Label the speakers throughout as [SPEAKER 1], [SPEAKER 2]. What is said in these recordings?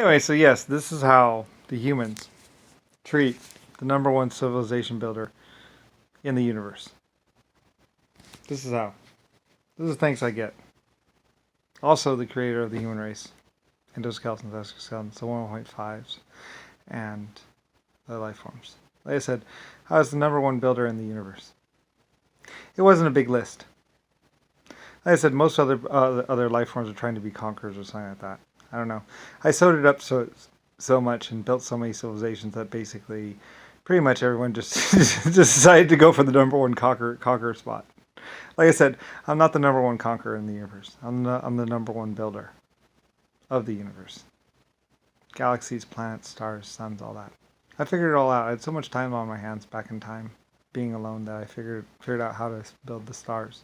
[SPEAKER 1] Anyway, so yes, this is how the humans treat the number one civilization builder in the universe. This is how. This is the thanks I get. Also, the creator of the human race, endoskeletons, exoskeletons, the 1.5s, and the life forms. Like I said, I was the number one builder in the universe. It wasn't a big list. Like I said, most other life forms are trying to be conquerors or something like that. I don't know. I sewed it up so much and built so many civilizations that basically, pretty much everyone just just decided to go for the number one conqueror spot. Like I said, I'm not the number one conqueror in the universe. I'm the number one builder of the universe. Galaxies, planets, stars, suns, all that. I figured it all out. I had so much time on my hands back in time, being alone, that I figured out how to build the stars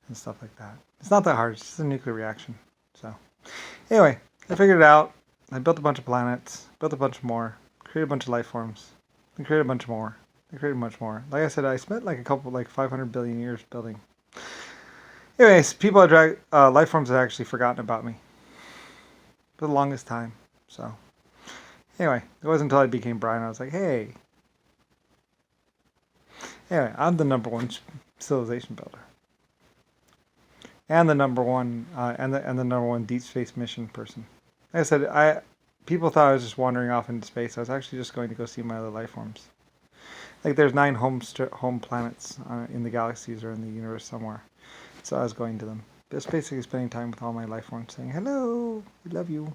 [SPEAKER 1] and stuff like that. It's not that hard. It's just a nuclear reaction. So, anyway, I figured it out. I built a bunch of planets, built a bunch more, created a bunch of life forms, and created a bunch more. I created much more. Like I said, I spent like 500 billion years building. Anyways, life forms had actually forgotten about me for the longest time. So, anyway, it wasn't until I became Brian I was like, hey. Anyway, I'm the number one civilization builder, and the number one and the number one deep space mission person. Like I said, people thought I was just wandering off into space. I was actually just going to go see my other life forms. Like there's 9 home planets in the galaxies or in the universe somewhere. So I was going to them. Just basically spending time with all my life forms, saying hello, we love you.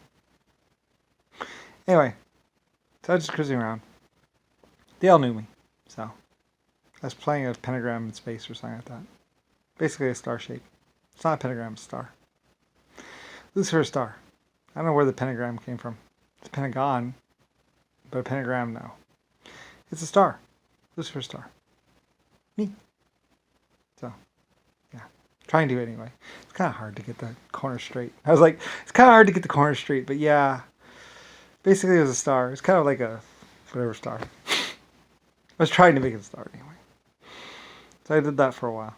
[SPEAKER 1] Anyway, so I was just cruising around. They all knew me, so I was playing a pentagram in space or something like that. Basically a star shape. It's not a pentagram, it's a star. Lucifer star. I don't know where the pentagram came from. It's a pentagon, but a pentagram now. It's a star. Lucifer star. Me. So, yeah. Trying to anyway. It's kind of hard to get the corner straight. I was like, it's kind of hard to get the corner straight, but yeah. Basically, it was a star. It's kind of like a whatever star. I was trying to make it a star anyway. So I did that for a while.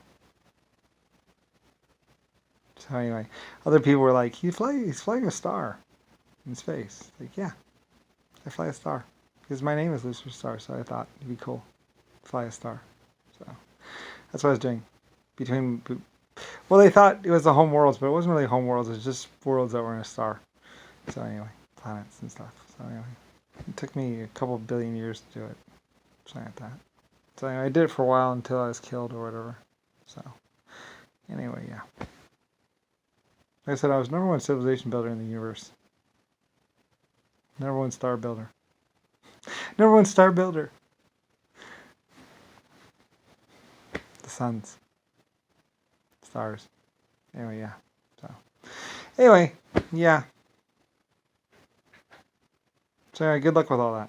[SPEAKER 1] So anyway, other people were like, he's flying a star in space. Like, yeah, I fly a star. Because my name is Lucifer Star, so I thought it'd be cool. Fly a star. So that's what I was doing. Well, they thought it was the home worlds, but it wasn't really home worlds. It was just worlds that were in a star. So anyway, planets and stuff. So anyway, it took me a couple billion years to do it. Something like that. So anyway, I did it for a while until I was killed or whatever. So anyway, yeah. Like I said, I was number one civilization builder in the universe. Number one star builder. Number one star builder. The suns. Stars. Anyway, yeah. So anyway, yeah. So anyway, good luck with all that.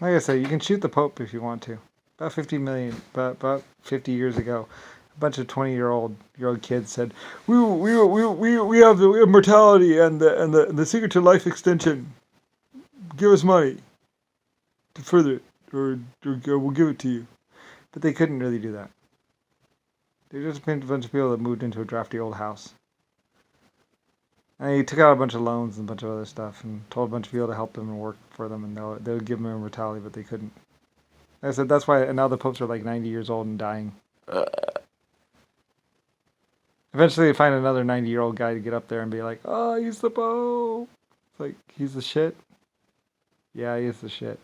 [SPEAKER 1] Like I said, you can shoot the Pope if you want to. About 50 years ago, a bunch of 20-year-old kids said, we have the immortality and the secret to life extension. Give us money to further it, or we'll give it to you. But they couldn't really do that. They just been a bunch of people that moved into a drafty old house. And he took out a bunch of loans and a bunch of other stuff and told a bunch of people to help them and work for them, and they would give them immortality, but they couldn't. Like I said, that's why, and now the popes are like 90 years old and dying. Eventually they find another 90-year-old guy to get up there and be like, oh, he's the pope. It's like, he's the shit? Yeah, he is the shit.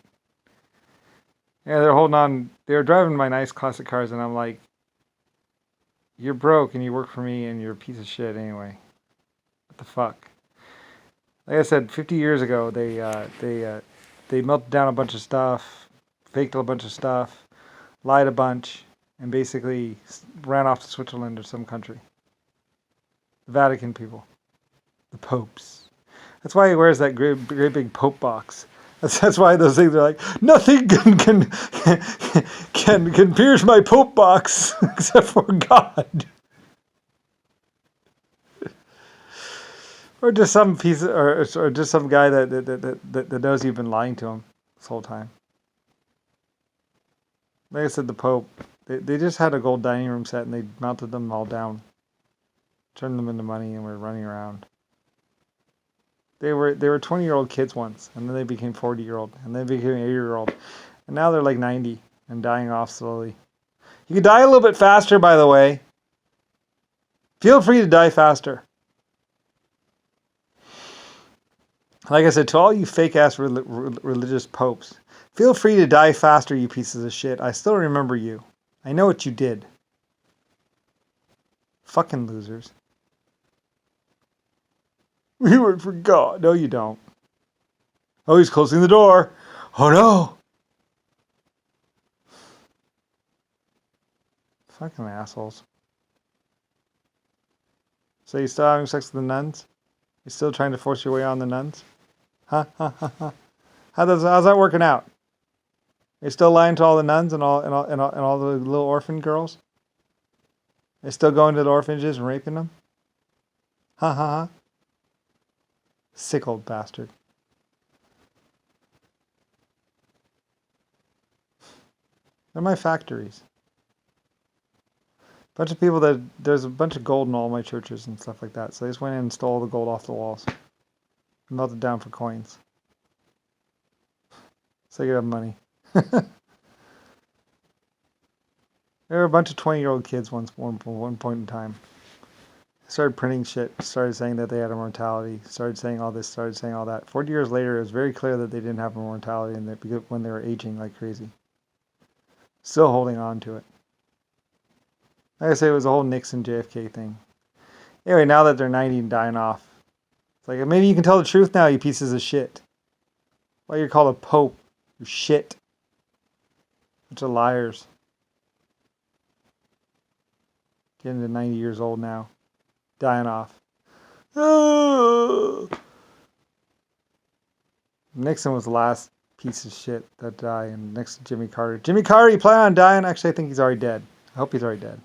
[SPEAKER 1] Yeah, they're holding on. They were driving my nice classic cars, and I'm like, you're broke and you work for me and you're a piece of shit anyway. What the fuck? Like I said, 50 years ago, they melted down a bunch of stuff, faked a bunch of stuff, lied a bunch, and basically ran off to Switzerland or some country. The Vatican people. The popes. That's why he wears that great big pope box. That's why those things are like, nothing can pierce my pope box except for God. Or just some piece, or just some guy that knows you've been lying to him this whole time. Like I said, the Pope, they just had a gold dining room set and they mounted them all down, turned them into money, and were running around. They were 20-year-old kids once, and then they became 40-year-old, and then they became 80-year-old, and now they're like 90 and dying off slowly. You can die a little bit faster, by the way. Feel free to die faster. Like I said, to all you fake-ass religious popes, feel free to die faster, you pieces of shit. I still remember you. I know what you did. Fucking losers. We work for God. No, you don't. Oh, he's closing the door. Oh, no. Fucking assholes. So you still having sex with the nuns? You still trying to force your way on the nuns? Huh? How's that working out? You still lying to all the nuns and all the little orphan girls? You still going to the orphanages and raping them? Sick old bastard. They're my factories. Bunch of people there's a bunch of gold in all my churches and stuff like that. So they just went in and stole all the gold off the walls. And melted down for coins. So you have money. There were a bunch of 20-year-old kids one point in time. Started printing shit, started saying that they had immortality, started saying all this, started saying all that. 40 years later, it was very clear that they didn't have immortality and that when they were aging like crazy. Still holding on to it. Like I say, it was the whole Nixon JFK thing. Anyway, now that they're 90 and dying off, it's like, maybe you can tell the truth now, you pieces of shit. Why you're called a pope? You shit. Bunch of liars. Getting to 90 years old now. Dying off. Nixon was the last piece of shit that died, and next to Jimmy Carter. Jimmy Carter, you plan on dying? Actually, I think he's already dead. I hope he's already dead.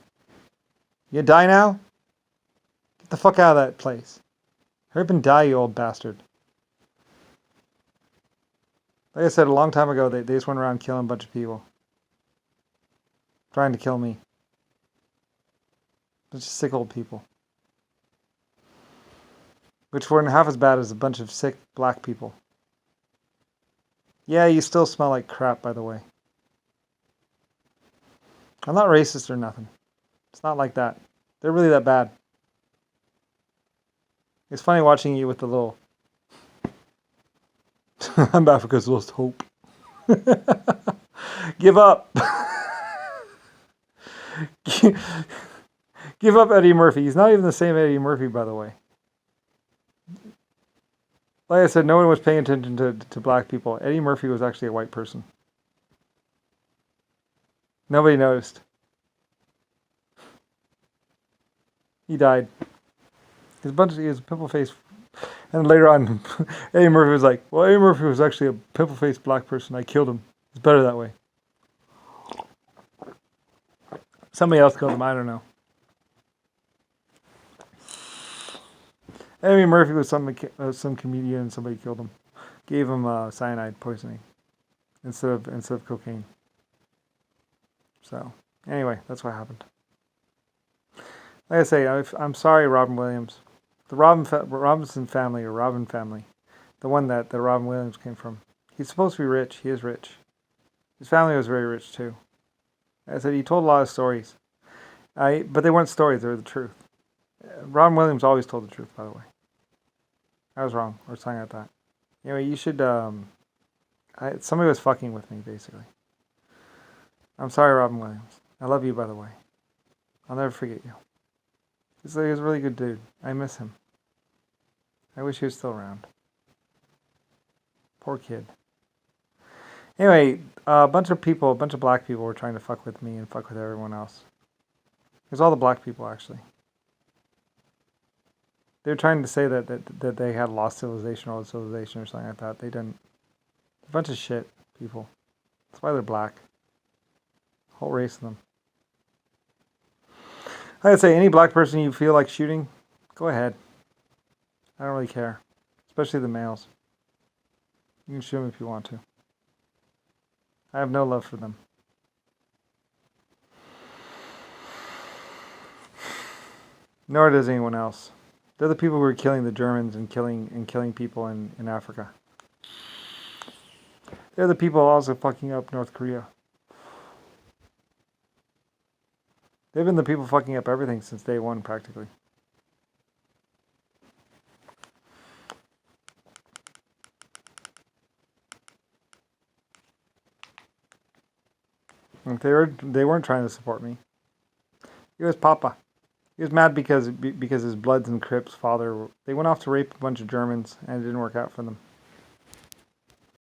[SPEAKER 1] You gonna die now? Get the fuck out of that place. Hurry up and die, you old bastard. Like I said, a long time ago, they just went around killing a bunch of people. Trying to kill me. Bunch of sick old people. Which weren't half as bad as a bunch of sick black people. Yeah, you still smell like crap, by the way. I'm not racist or nothing. It's not like that. They're really that bad. It's funny watching you with the little... I'm Africa's lost hope. Give up. Give up Eddie Murphy. He's not even the same Eddie Murphy, by the way. Like I said, no one was paying attention to black people. Eddie Murphy was actually a white person. Nobody noticed. He died. He was a pimple-faced... And later on, Eddie Murphy was like, well, Eddie Murphy was actually a pimple-faced black person. I killed him. It's better that way. Somebody else killed him. I don't know. Eddie Murphy was some comedian and somebody killed him. Gave him cyanide poisoning instead of cocaine. So, anyway, that's what happened. Like I say, I'm sorry, Robin Williams. The Robinson family, or Robin family, the one that Robin Williams came from. He's supposed to be rich. He is rich. His family was very rich too. Like I said, he told a lot of stories. But they weren't stories, they were the truth. Robin Williams always told the truth, by the way. I was wrong, or something like that. Anyway, you should, somebody was fucking with me, basically. I'm sorry, Robin Williams. I love you, by the way. I'll never forget you. He's a really good dude. I miss him. I wish he was still around. Poor kid. Anyway, a bunch of black people were trying to fuck with me and fuck with everyone else. It was all the black people, actually. They were trying to say that they had lost civilization or something like that. They didn't. A bunch of shit, people. That's why they're black. Whole race of them. I'd say any black person you feel like shooting, go ahead. I don't really care. Especially the males. You can shoot them if you want to. I have no love for them. Nor does anyone else. They're the people who are killing the Germans and killing people in Africa. They're the people also fucking up North Korea. They've been the people fucking up everything since day one, practically. They weren't trying to support me. It was Papa. He was mad because his Bloods and Crips father, they went off to rape a bunch of Germans and it didn't work out for them.